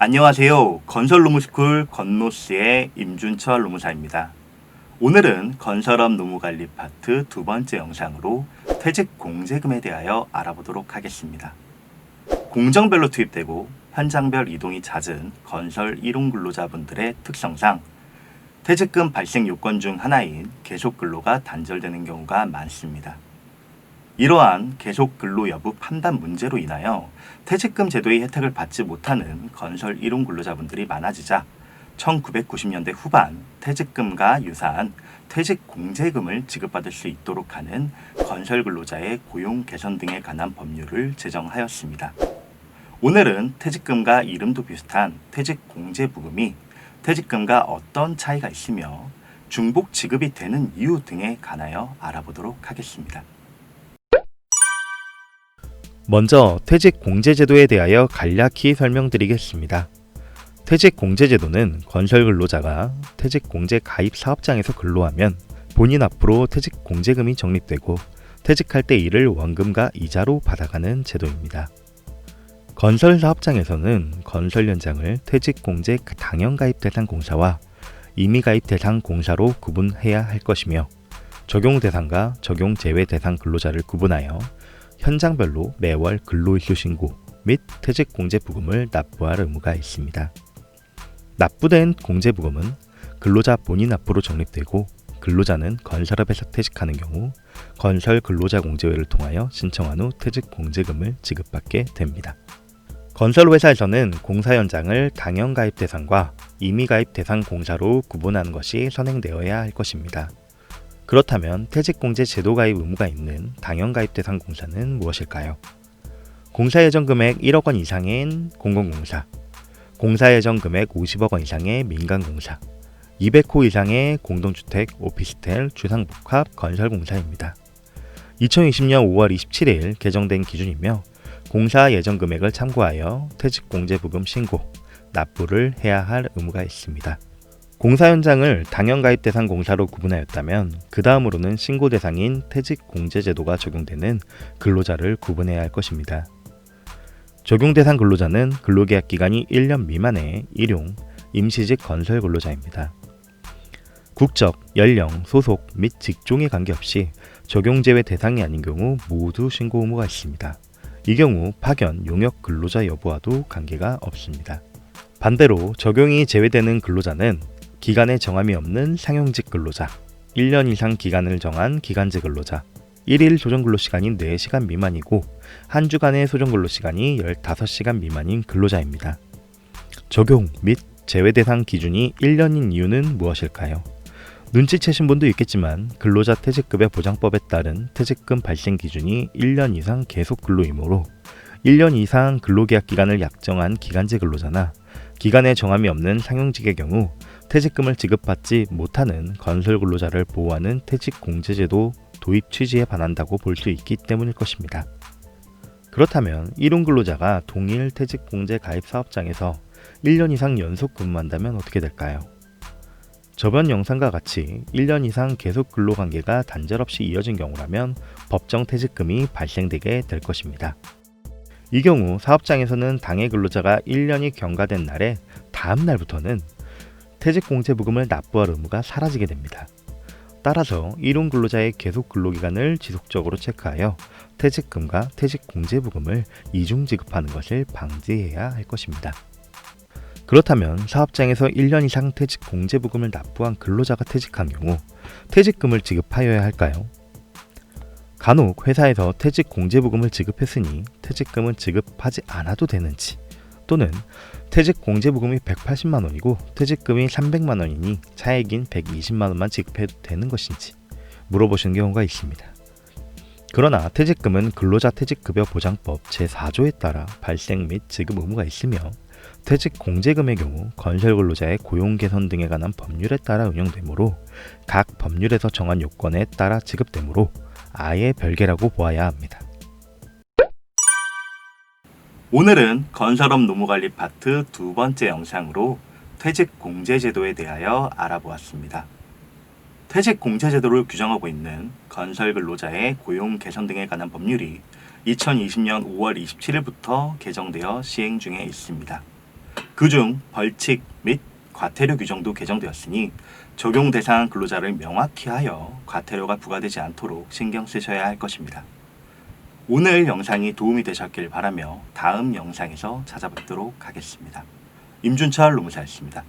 안녕하세요. 건설노무스쿨 건노스의 임준철 노무사입니다. 오늘은 건설업 노무관리 파트 두 번째 영상으로 퇴직 공제금에 대하여 알아보도록 하겠습니다. 공정별로 투입되고 현장별 이동이 잦은 건설 일용 근로자분들의 특성상 퇴직금 발생 요건 중 하나인 계속 근로가 단절되는 경우가 많습니다. 이러한 계속 근로 여부 판단 문제로 인하여 퇴직금 제도의 혜택을 받지 못하는 건설 일용 근로자분들이 많아지자 1990년대 후반 퇴직금과 유사한 퇴직 공제금을 지급받을 수 있도록 하는 건설 근로자의 고용 개선 등에 관한 법률을 제정하였습니다. 오늘은 퇴직금과 이름도 비슷한 퇴직 공제부금이 퇴직금과 어떤 차이가 있으며 중복 지급이 되는 이유 등에 관하여 알아보도록 하겠습니다. 먼저 퇴직공제제도에 대하여 간략히 설명드리겠습니다. 퇴직공제제도는 건설근로자가 퇴직공제 가입 사업장에서 근로하면 본인 앞으로 퇴직공제금이 적립되고 퇴직할 때 이를 원금과 이자로 받아가는 제도입니다. 건설사업장에서는 건설 현장을 퇴직공제 당연가입 대상 공사와 임의가입 대상 공사로 구분해야 할 것이며 적용 대상과 적용 제외 대상 근로자를 구분하여 현장별로 매월 근로일수 신고 및 퇴직공제부금을 납부할 의무가 있습니다. 납부된 공제부금은 근로자 본인 앞으로 적립되고 근로자는 건설업에서 퇴직하는 경우 건설근로자공제회를 통하여 신청한 후 퇴직공제금을 지급받게 됩니다. 건설회사에서는 공사 현장을 당연가입 대상과 임의가입 대상 공사로 구분하는 것이 선행되어야 할 것입니다. 그렇다면 퇴직공제 제도 가입 의무가 있는 당연가입 대상 공사는 무엇일까요? 공사 예정 금액 1억 원 이상인 공공공사, 공사 예정 금액 50억 원 이상의 민간공사, 200호 이상의 공동주택, 오피스텔, 주상복합 건설공사입니다. 2020년 5월 27일 개정된 기준이며 공사 예정 금액을 참고하여 퇴직공제부금 신고, 납부를 해야 할 의무가 있습니다. 공사 현장을 당연가입 대상 공사로 구분하였다면 그 다음으로는 신고 대상인 퇴직공제제도가 적용되는 근로자를 구분해야 할 것입니다. 적용 대상 근로자는 근로계약 기간이 1년 미만의 일용, 임시직 건설 근로자입니다. 국적, 연령, 소속 및 직종에 관계없이 적용 제외 대상이 아닌 경우 모두 신고 의무가 있습니다. 이 경우 파견, 용역 근로자 여부와도 관계가 없습니다. 반대로 적용이 제외되는 근로자는 기간에 정함이 없는 상용직 근로자, 1년 이상 기간을 정한 기간제 근로자, 1일 소정근로시간이 4시간 미만이고 한 주간의 소정근로시간이 15시간 미만인 근로자입니다. 적용 및 제외 대상 기준이 1년인 이유는 무엇일까요? 눈치채신 분도 있겠지만 근로자 퇴직급여 보장법에 따른 퇴직금 발생 기준이 1년 이상 계속 근로이므로 1년 이상 근로계약 기간을 약정한 기간제 근로자나 기간에 정함이 없는 상용직의 경우 퇴직금을 지급받지 못하는 건설 근로자를 보호하는 퇴직공제제도 도입 취지에 반한다고 볼 수 있기 때문일 것입니다. 그렇다면 일용 근로자가 동일 퇴직공제 가입 사업장에서 1년 이상 연속 근무한다면 어떻게 될까요? 저번 영상과 같이 1년 이상 계속 근로관계가 단절 없이 이어진 경우라면 법정 퇴직금이 발생되게 될 것입니다. 이 경우 사업장에서는 당해 근로자가 1년이 경과된 날에 다음 날부터는 퇴직공제부금을 납부할 의무가 사라지게 됩니다. 따라서 일용 근로자의 계속 근로기간을 지속적으로 체크하여 퇴직금과 퇴직공제부금을 이중 지급하는 것을 방지해야 할 것입니다. 그렇다면 사업장에서 1년 이상 퇴직공제부금을 납부한 근로자가 퇴직한 경우 퇴직금을 지급하여야 할까요? 간혹 회사에서 퇴직공제부금을 지급했으니 퇴직금은 지급하지 않아도 되는지, 또는 퇴직공제부금이 180만 원이고 퇴직금이 300만 원이니 차액인 120만 원만 지급해도 되는 것인지 물어보시는 경우가 있습니다. 그러나 퇴직금은 근로자 퇴직급여 보장법 제4조에 따라 발생 및 지급 의무가 있으며 퇴직공제금의 경우 건설근로자의 고용개선 등에 관한 법률에 따라 운영되므로 각 법률에서 정한 요건에 따라 지급되므로 아예 별개라고 보아야 합니다. 오늘은 건설업 노무관리 파트 두 번째 영상으로 퇴직공제제도에 대하여 알아보았습니다. 퇴직공제제도를 규정하고 있는 건설근로자의 고용 개선 등에 관한 법률이 2020년 5월 27일부터 개정되어 시행 중에 있습니다. 그중 벌칙 및 과태료 규정도 개정되었으니 적용 대상 근로자를 명확히 하여 과태료가 부과되지 않도록 신경 쓰셔야 할 것입니다. 오늘 영상이 도움이 되셨길 바라며 다음 영상에서 찾아뵙도록 하겠습니다. 임준철 노무사였습니다.